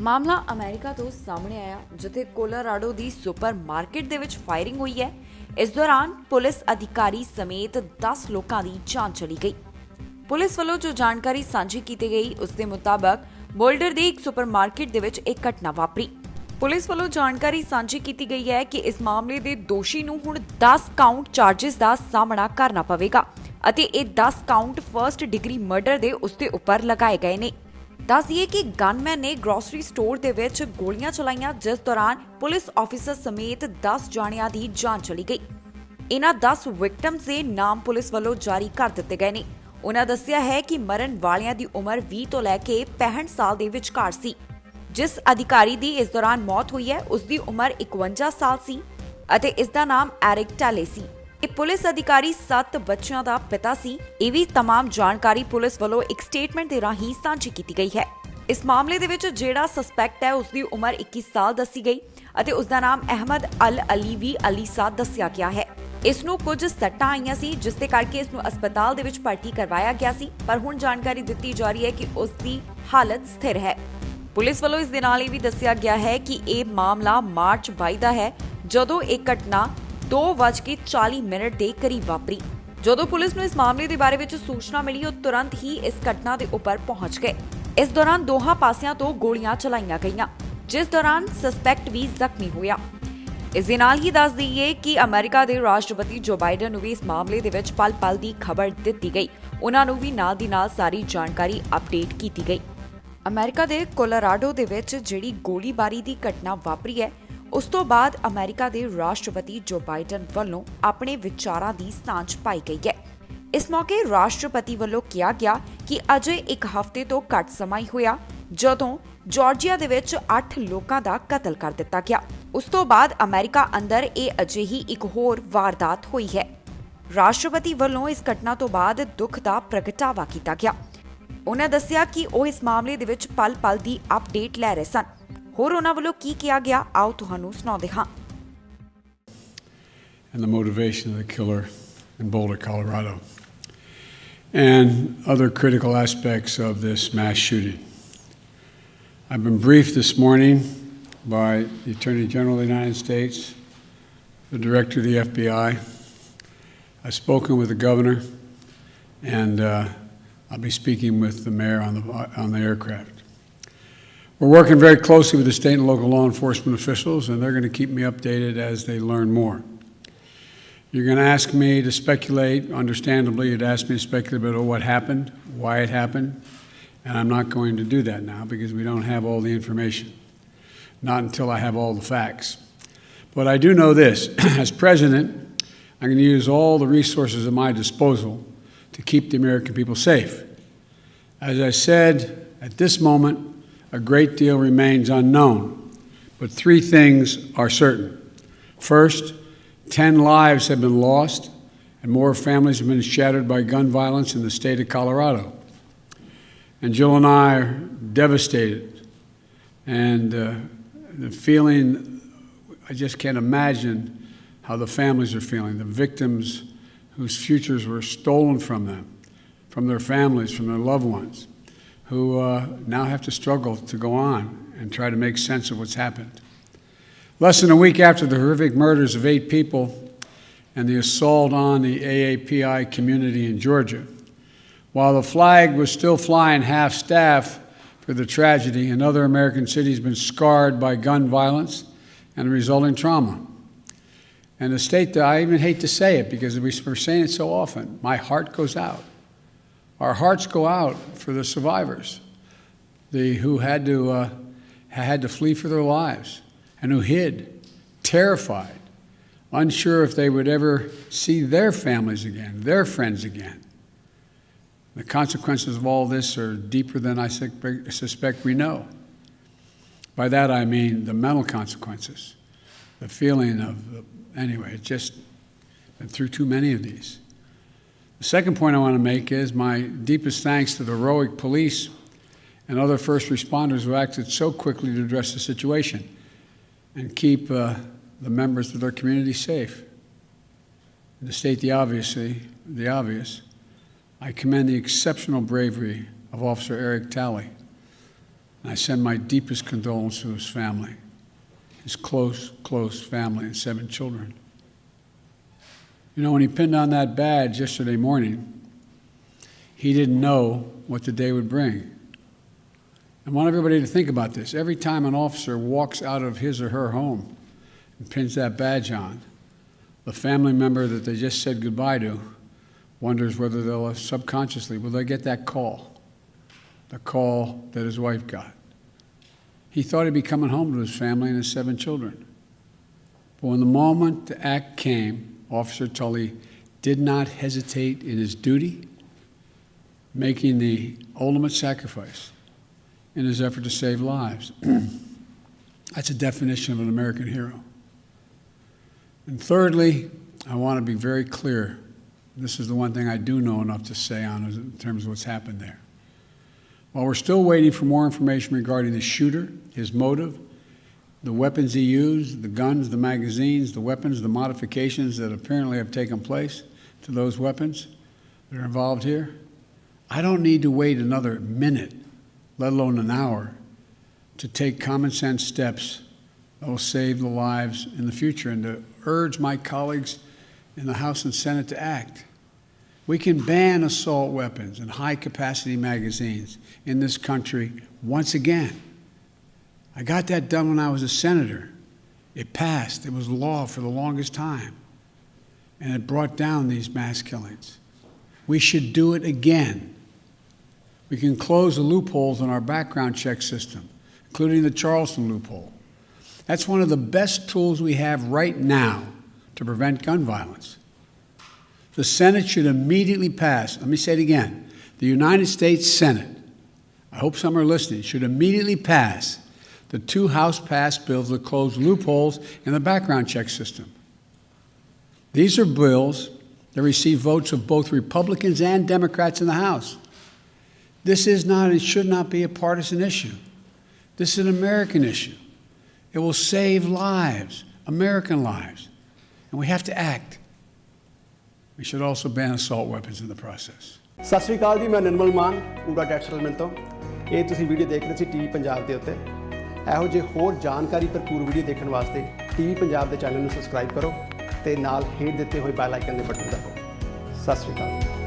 ਮਾਮਲਾ ਅਮਰੀਕਾ ਤੋਂ ਸਾਹਮਣੇ ਆਇਆ ਜਿੱਥੇ ਕੋਲੋਰਾਡੋ ਦੀ ਸੁਪਰ ਮਾਰਕੀਟ ਦੇ ਵਿੱਚ ਫਾਇਰਿੰਗ ਹੋਈ ਹੈ। ਇਸ ਦੌਰਾਨ ਪੁਲਿਸ ਅਧਿਕਾਰੀ ਸਮੇਤ 10 ਲੋਕਾਂ ਦੀ ਜਾਨ ਚਲੀ ਗਈ। ਪੁਲਿਸ ਵੱਲੋਂ ਜੋ ਜਾਣਕਾਰੀ ਸਾਂਝੀ ਕੀਤੀ ਗਈ ਉਸ ਦੇ ਮੁਤਾਬਕ ਬੋਲਡਰ ਦੀ ਇੱਕ ਸੁਪਰ ਮਾਰਕੀਟ ਦੇ ਵਿੱਚ ਇੱਕ ਘਟਨਾ ਵਾਪਰੀ। ਪੁਲਿਸ ਵੱਲੋਂ ਜਾਣਕਾਰੀ ਸਾਂਝੀ ਕੀਤੀ ਗਈ ਹੈ ਕਿ ਇਸ ਮਾਮਲੇ ਦੇ ਦੋਸ਼ੀ ਨੂੰ ਹੁਣ 10 ਕਾਊਂਟ ਚਾਰजेस ਦਾ ਸਾਹਮਣਾ ਕਰਨਾ ਪਵੇਗਾ ਅਤੇ ਇਹ 10 ਕਾਊਂਟ ਫਰਸਟ ਡਿਗਰੀ ਮਰਡਰ ਦੇ ਉਸ ਦੇ ਉੱਪਰ ਲਗਾਏ ਗਏ ਨੇ। ਦੱਸ ਦਈਏ ਕਿ ਗਨਮੈਨ ਨੇ ਗ੍ਰੋਸਰੀ ਸਟੋਰ ਦੇ ਵਿੱਚ ਗੋਲੀਆਂ ਚਲਾਈਆਂ ਜਿਸ ਦੌਰਾਨ ਪੁਲਿਸ ਆਫੀਸਰ ਸਮੇਤ 10 ਜਾਣਿਆਂ ਦੀ ਜਾਨ ਚਲੀ ਗਈ। ਇਹਨਾਂ 10 ਵਿਕਟਮਸ ਦੇ ਨਾਮ ਪੁਲਿਸ ਵੱਲੋਂ ਜਾਰੀ ਕਰ ਦਿੱਤੇ ਗਏ ਨੇ। ਉਹਨਾਂ ਦੱਸਿਆ ਹੈ ਕਿ ਮਰਨ ਵਾਲਿਆਂ ਦੀ ਉਮਰ 20 ਤੋਂ ਲੈ ਕੇ 65 ਸਾਲ ਦੇ ਵਿਚਕਾਰ ਸੀ। ਜਿਸ ਅਧਿਕਾਰੀ ਦੀ ਇਸ ਦੌਰਾਨ ਮੌਤ ਹੋਈ ਹੈ ਉਸ ਦੀ ਉਮਰ 51 ਸਾਲ ਸੀ ਅਤੇ ਇਸ ਦਾ ਨਾਮ ਐਰਿਕ ਟੈਲੇ ਸੀ। ਇਹ ਪੁਲਿਸ ਅਧਿਕਾਰੀ 7 ਬੱਚਿਆਂ ਦਾ ਪਿਤਾ ਸੀ। ਇਹ ਵੀ तमाम ਜਾਣਕਾਰੀ ਪੁਲਿਸ ਵੱਲੋਂ ਇੱਕ ਸਟੇਟਮੈਂਟ ਦੇ ਰਾਹੀਂ ਸਾਂਝੀ ਕੀਤੀ ਗਈ ਹੈ। ਇਸ ਮਾਮਲੇ ਦੇ ਵਿੱਚ ਜਿਹੜਾ ਸਸਪੈਕਟ ਹੈ ਉਸ ਦੀ ਉਮਰ 21 ਸਾਲ ਦੱਸੀ ਗਈ ਅਤੇ ਉਸ ਦਾ ਨਾਮ ਅਹਿਮਦ ਅਲ ਅਲੀਵੀ ਅਲੀ ਸਾਦ ਦੱਸਿਆ ਗਿਆ ਹੈ। ਇਸ ਨੂੰ ਕੁਝ ਸੱਟਾਂ ਆਈਆਂ ਸੀ ਜਿਸ ਦੇ ਕਰਕੇ ਇਸ ਨੂੰ ਹਸਪਤਾਲ ਦੇ ਵਿੱਚ ਭਰਤੀ ਕਰਵਾਇਆ ਗਿਆ ਸੀ, ਪਰ ਹੁਣ ਜਾਣਕਾਰੀ ਦਿੱਤੀ ਜਾ ਰਹੀ ਹੈ ਕਿ ਉਸ ਦੀ ਹਾਲਤ ਸਥਿਰ ਹੈ। ਪੁਲਿਸ ਵੱਲੋਂ ਇਸ ਦੇ ਨਾਲ ਇਹ ਵੀ ਦੱਸਿਆ ਗਿਆ ਹੈ ਕਿ ਇਹ ਮਾਮਲਾ ਮਾਰਚ 22 ਦਾ ਹੈ ਜਦੋਂ ਇਹ ਘਟਨਾ 2:40 ਦੇ ਕਰੀਬ ਵਾਪਰੀ। ਜਦੋਂ ਪੁਲਿਸ ਨੂੰ ਇਸ ਮਾਮਲੇ ਦੇ ਬਾਰੇ ਵਿੱਚ ਸੂਚਨਾ ਮਿਲੀ ਉਹ ਤੁਰੰਤ ਹੀ ਇਸ ਘਟਨਾ ਦੇ ਉੱਪਰ ਪਹੁੰਚ ਗਏ। ਇਸ ਦੌਰਾਨ ਦੋਹਾਂ ਪਾਸਿਆਂ ਤੋਂ ਗੋਲੀਆਂ ਚਲਾਈਆਂ ਗਈਆਂ ਜਿਸ ਦੌਰਾਨ ਸਸਪੈਕਟ ਵੀ ਜ਼ਖਮੀ ਹੋਇਆ। ਇਸ ਦੇ ਨਾਲ ਹੀ ਦੱਸ ਦਈਏ ਕਿ ਅਮਰੀਕਾ ਦੇ ਰਾਸ਼ਟਰਪਤੀ ਜੋ ਬਾਈਡਨ ਨੂੰ ਵੀ ਇਸ ਮਾਮਲੇ ਦੇ ਵਿੱਚ ਪਲ-ਪਲ ਦੀ ਖਬਰ ਦਿੱਤੀ ਗਈ। ਉਹਨਾਂ ਨੂੰ ਵੀ ਨਾਲ ਦੀ ਨਾਲ ਸਾਰੀ ਜਾਣਕਾਰੀ ਅਪਡੇਟ ਕੀਤੀ ਗਈ। ਅਮਰੀਕਾ ਦੇ ਕੋਲੋਰਾਡੋ ਦੇ ਵਿੱਚ ਜਿਹੜੀ ਗੋਲੀਬਾਰੀ ਦੀ ਘਟਨਾ ਵਾਪਰੀ ਹੈ ਉਸ ਤੋਂ ਬਾਅਦ ਅਮਰੀਕਾ ਦੇ ਰਾਸ਼ਟਰਪਤੀ ਜੋ ਬਾਈਡਨ ਵੱਲੋਂ ਆਪਣੇ ਵਿਚਾਰਾਂ ਦੀ ਸਾਂਝ ਪਾਈ ਗਈ ਹੈ। ਇਸ ਮੌਕੇ ਰਾਸ਼ਟਰਪਤੀ ਵੱਲੋਂ ਕਿਹਾ ਗਿਆ ਕਿ ਅਜੇ ਇੱਕ ਹਫ਼ਤੇ ਤੋਂ ਘੱਟ ਸਮਾਂ ਹੀ ਹੋਇਆ ਜਦੋਂ ਜਾਰਜੀਆ ਦੇ ਵਿੱਚ 8 ਲੋਕਾਂ ਦਾ ਕਤਲ ਕਰ ਦਿੱਤਾ ਗਿਆ। ਉਸ ਤੋਂ ਬਾਅਦ ਅਮਰੀਕਾ ਅੰਦਰ ਇਹ ਅਜਿਹੀ ਇੱਕ ਹੋਰ ਵਾਰਦਾਤ ਹੋਈ ਹੈ। ਰਾਸ਼ਟਰਪਤੀ ਵੱਲੋਂ ਇਸ ਘਟਨਾ ਤੋਂ ਬਾਅਦ ਦੁੱਖ ਦਾ ਪ੍ਰਗਟਾਵਾ ਕੀਤਾ ਗਿਆ। ਉਹਨਾਂ ਦੱਸਿਆ ਕਿ ਉਹ ਇਸ ਮਾਮਲੇ ਦੇ ਵਿੱਚ ਪਲ-ਪਲ ਦੀ ਅਪਡੇਟ ਲੈ ਰਹੇ ਸਨ। ਹੋਰ ਉਹਨਾਂ ਵੱਲੋਂ ਕੀ ਕਿਹਾ ਗਿਆ ਆਓ ਤੁਹਾਨੂੰ ਸੁਣਾਉਂਦੇ ਹਾਂ। And the motivation of the killer in Boulder, Colorado, and other critical aspects of this mass shooting. I've been briefed this morning by the Attorney General of the United States, the Director of the FBI. I've spoken with the governor, and I'll be speaking with the mayor on the aircraft. We're working very closely with the state and local law enforcement officials, and they're going to keep me updated as they learn more. You're going to ask me to speculate, understandably, you'd ask me to speculate about what happened, why it happened, and I'm not going to do that now because we don't have all the information, not until I have all the facts. But I do know this, as president, I'm going to use all the resources at my disposal to keep the American people safe. As I said, at this moment, a great deal remains unknown, but 3 things are certain. First, 10 lives have been lost and more families have been shattered by gun violence in the state of Colorado. And Jill and I are devastated, and the feeling, I just can't imagine how the families are feeling, the victims whose futures were stolen from them, from their families, from their loved ones, who now have to struggle to go on and try to make sense of what's happened. Less than a week after the horrific murders of 8 people and the assault on the AAPI community in Georgia, while the flag was still flying half-staff for the tragedy, another American city has been scarred by gun violence and the resulting trauma. And a state that I even hate to say it because we're saying it so often, my heart goes out. Our hearts go out for the survivors, who had to flee for their lives and who hid, terrified, unsure if they would ever see their families again, their friends again. The consequences of all this are deeper than I suspect we know. By that I mean the mental consequences, the feeling of, anyway, it's just been through too many of these. The second point I want to make is my deepest thanks to the heroic police and other first responders who acted so quickly to address the situation and keep the members of their community safe. And to state the obvious, I commend the exceptional bravery of Officer Eric Talley, And I send my deepest condolences to his family, his close family and 7 children. You know, when he pinned on that badge yesterday morning, he didn't know what the day would bring. I want everybody to think about this. Every time an officer walks out of his or her home and pins that badge on, the family member that they just said goodbye to wonders whether they'll subconsciously, will they get that call? The call that his wife got. He thought he'd be coming home to his family and his 7 children. But when the moment to act came, Officer Tully did not hesitate in his duty, making the ultimate sacrifice in his effort to save lives. That's a definition of an American hero. And thirdly, I want to be very clear. This is the one thing I do know enough to say on in terms of what's happened there. While we're still waiting for more information regarding the shooter, his motive, the weapons he used, the guns, the magazines, the weapons, the modifications that apparently have taken place to those weapons that are involved here, I don't need to wait another minute, let alone an hour, to take common sense steps that will save the lives in the future and to urge my colleagues in the House and Senate to act. We can ban assault weapons and high-capacity magazines in this country once again. I got that done when I was a senator. It passed. It was law for the longest time. And it brought down these mass killings. We should do it again. We can close the loopholes in our background check system, including the Charleston loophole. That's one of the best tools we have right now to prevent gun violence. The Senate should immediately pass, let me say it again, the United States Senate, I hope some are listening, should immediately pass the 2 House-passed bills that close loopholes in the background check system. These are bills that receive votes of both Republicans and Democrats in the House. This is not and should not be a partisan issue. This is an American issue. It will save lives, American lives, and we have to act. We should also ban assault weapons in the process. ਸਤਿ ਸ਼੍ਰੀ ਅਕਾਲ ਜੀ, ਮੈਂ ਨਿਰਮਲ ਮਾਨ ਪੂਰਾ tax settlement ਤੋਂ। ਇਹ ਤੁਸੀਂ video ਦੇਖ ਰਹੇ ਸੀ TV Punjab ਦੇ ਉੱਤੇ। ਇਹੋ ਜਿਹੇ ਹੋਰ ਜਾਣਕਾਰੀ ਭਰਪੂਰ ਵੀਡੀਓ ਦੇਖਣ ਵਾਸਤੇ ਟੀਵੀ ਪੰਜਾਬ ਦੇ ਚੈਨਲ ਨੂੰ ਸਬਸਕ੍ਰਾਈਬ ਕਰੋ ਤੇ ਨਾਲ ਹੇਠ ਦਿੱਤੇ ਹੋਏ ਬੈਲ ਆਈਕਨ ਦੇ ਬਟਨ ਦਬਾਓ। ਸਤਿ ਸ਼੍ਰੀ ਅਕਾਲ।